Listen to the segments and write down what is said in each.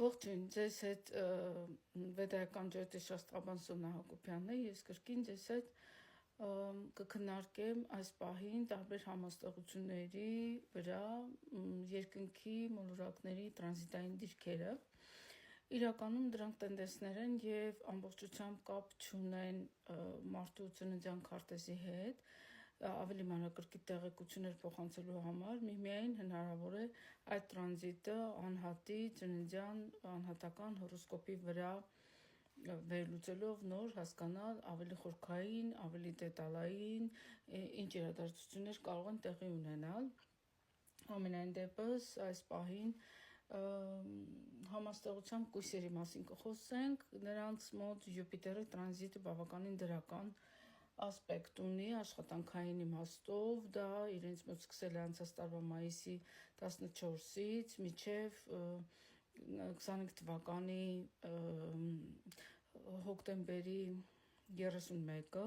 Ողջույն, ձեզ հետ Վեդայական ջրտի Շաստրաբան Սոնա Հակոբյանն է, ես կրկին ձեզ հետ կքննարկեմ այս պահին տարբեր համաստեղությունների վրա երկնքի մոլորակների տրանզիտային դիրքերը։ Իրականում դրանք տենդենսներ են և ամբողջությամբ կապ չունեն մարդու ծննդյան քարտեզի հետ, ավելի մանրակրկիտ տեղեկություններ փոխանցելու համար միայն հնարավոր է այդ տրանզիտը անհատի ծննդյան անհատական հորոսկոպի վրա վերլուծելով նոր հասկանալ ավելի խորքային, ավելի դետալային ինչ իրադարձություններ կարող են տեղի ունենալ։ Ամենայն դեպս այս պահին համաստեղության կույսերի մասին կխոսենք, նրանց մոտ Յուպիտերի տրանզիտը բավականին դրական ասպեկտ ունի աշխատանքային իմաստով, դա իրենց մոտ սկսել է անցած տարվա մայիսի 14-ից մինչև 25 թվականի հոկտեմբերի 31-ը,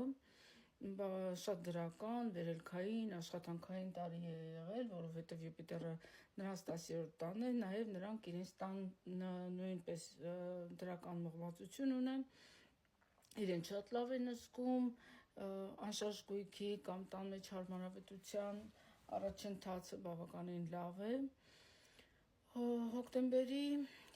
շատ դրական, վերելքային, աշխատանքային տարի է եղել, որովհետև Յուպիտերը նրանց 10-րդ տանն է, նաև նրանք իրենց տան նույնպես դրական մղվածություն ունեն, իրեն շատ լավ են զգում, անշարժ գույքի կամ տան մեջ հարմարավետության առաջընթացը բավականին լավ է։ Հոկտեմբերի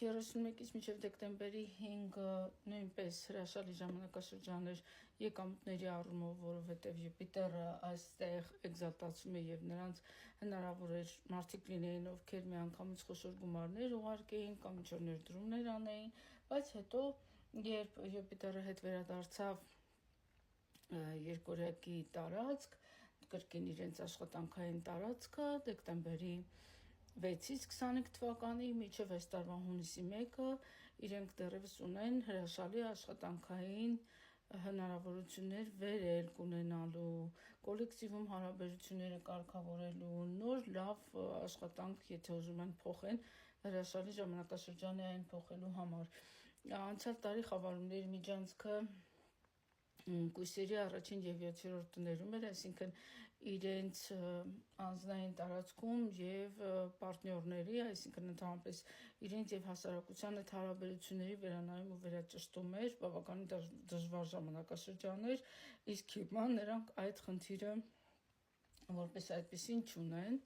31-ից մինչև դեկտեմբերի 5-ը նույնպես հրաշալի ժամանակաշրջան էր եկամուտների առումով, որովհետև Յուպիտերը այստեղ էկզալտացում է և նրանց հնարավոր էր մարդիկ լինեին, ովքեր միանգամից խոշոր գումարներ ուղարկեին կամ ինչ-որ ներդրումներ անեին, բայց հետո երբ Յուպիտերը հետ վերադարձավ երկորյակի տարածք, կրկին իրենց աշխատանքային տարածքը դեկտեմբերի 6-ից 25 թվականի մինչև այս տարվա հունիսի 1-ը իրենք դեռևս ունեն հրաշալի աշխատանքային հնարավորություններ վերելք ունենալու, կոլեկտիվում հարաբերությունները կարգավորելու, նոր լավ աշխատանք, եթե ուզում են փոխեն, հրաշալի ժամանակաշրջան է այն փոխելու համար։ Անցյալ տարի խավարումների միջանցքը կույսերի առաջին և 7-րդ տներում էր, այսինքն իրենց անձնային տարածքում և պարտնյորների, այսինքն ընդհանրապես իրենց և հասարակության հետ հարաբերությունների վերանայում ու վերաճշտում էր, բավականին դժվար ժամանակաշրջան էր, իսկ հիմա նրանք այդ խնդիրը որպես այդպիսին չունեն։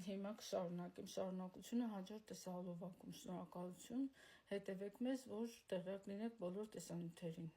Հիմա կշարունակեմ շարունակությունը հաջորդ տեսահոլովակում։ Շնորհակալություն, հետևեք մեզ, որ տեղյակ լինեք բոլոր տեսանյութերին։